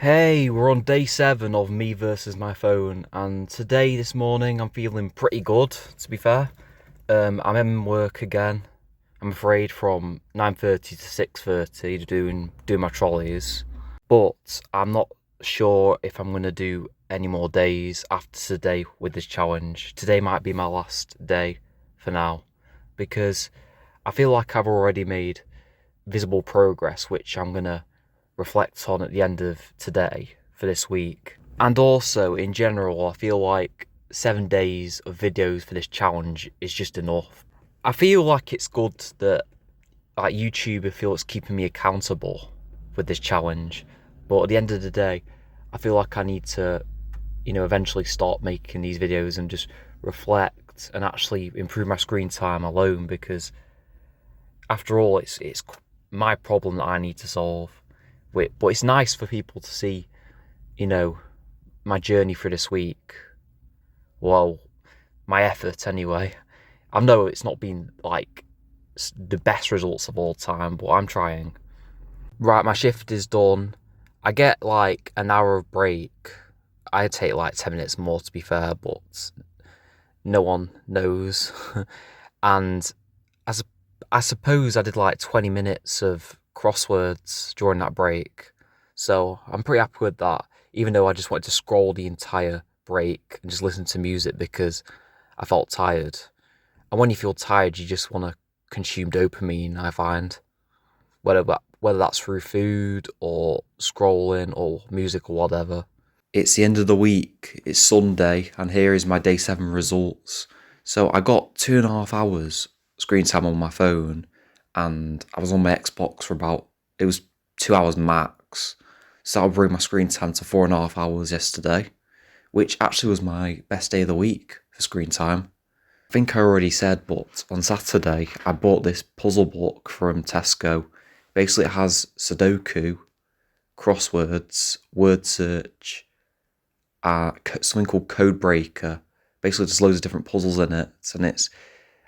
Hey, we're on day 7 of me versus my phone, and this morning, I'm feeling pretty good, to be fair. I'm in work again, I'm afraid, from 9:30 to 6:30 doing my trolleys. But I'm not sure if I'm going to do any more days after today with this challenge. Today might be my last day for now, because I feel like I've already made visible progress, which I'm going to reflect on at the end of today for this week. And also, in general, I feel like 7 days of videos for this challenge is just enough. I feel like it's good that YouTube feel it's keeping me accountable with this challenge, but at the end of the day, I feel like I need to, eventually start making these videos and just reflect and actually improve my screen time alone, because after all, it's my problem that I need to solve. But it's nice for people to see, my journey through this week. Well, my effort anyway. I know it's not been like the best results of all time, but I'm trying. Right, my shift is done. I get like an hour of break. I take like 10 minutes more, to be fair, but no one knows. And as I suppose I did like 20 minutes of crosswords during that break. So I'm pretty happy with that, even though I just wanted to scroll the entire break and just listen to music because I felt tired. And when you feel tired, you just want to consume dopamine, I find. Whether that's through food or scrolling or music or whatever. It's the end of the week, it's Sunday, and here is my day 7 results. So I got 2.5 hours screen time on my phone, and I was on my Xbox for it was 2 hours max. So I'll bring my screen time to 4.5 hours yesterday, which actually was my best day of the week for screen time. I think I already said, but on Saturday I bought this puzzle book from Tesco. Basically it has Sudoku, crosswords, word search, something called Code Breaker. Basically there's loads of different puzzles in it, and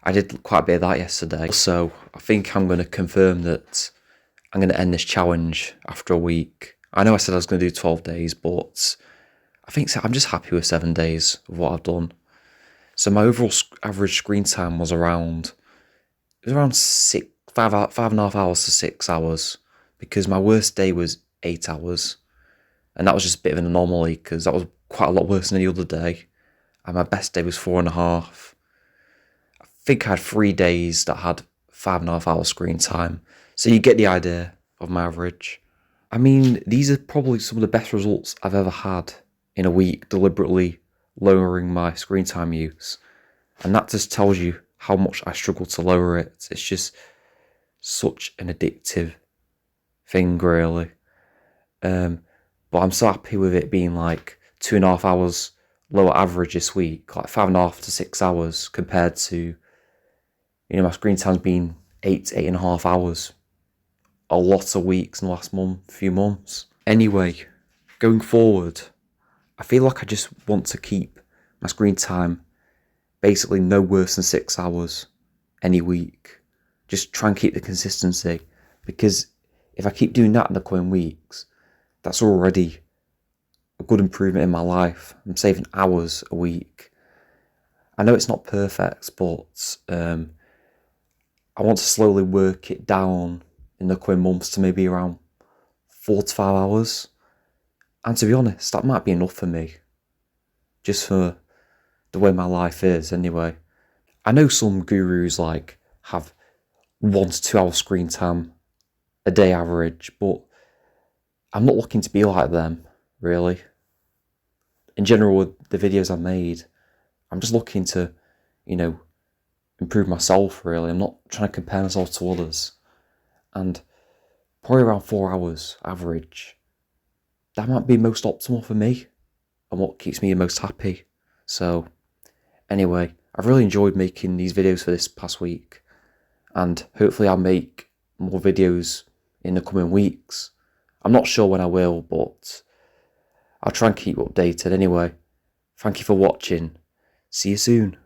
I did quite a bit of that yesterday. So I think I'm going to confirm that I'm going to end this challenge after a week. I know I said I was going to do 12 days, but I think I'm just happy with 7 days of what I've done. So my overall average screen time was around 5.5 hours to 6 hours, because my worst day was 8 hours. And that was just a bit of an anomaly because that was quite a lot worse than any other day. And my best day was 4.5. I think I had 3 days that had 5.5 hours screen time. So you get the idea of my average. I mean, these are probably some of the best results I've ever had in a week, deliberately lowering my screen time use. And that just tells you how much I struggle to lower it. It's just such an addictive thing, really. But I'm so happy with it being like 2.5 hours lower average this week, like 5.5 to 6 hours, compared to, my screen time's been 8.5 hours. A lot of weeks in the last few months. Anyway, going forward, I feel like I just want to keep my screen time basically no worse than 6 hours any week. Just try and keep the consistency, because if I keep doing that in the coming weeks, that's already a good improvement in my life. I'm saving hours a week. I know it's not perfect, but I want to slowly work it down in the coming months to maybe around 4 to 5 hours. And to be honest, that might be enough for me, just for the way my life is anyway. I know some gurus have 1 to 2 hours screen time a day average, but I'm not looking to be like them, really. In general, with the videos I've made, I'm just looking to, improve myself, really. I'm not trying to compare myself to others. And probably around 4 hours average, that might be most optimal for me and what keeps me the most happy. So anyway, I've really enjoyed making these videos for this past week, and hopefully I'll make more videos in the coming weeks. I'm not sure when I will, but I'll try and keep updated anyway. Thank you for watching. See you soon.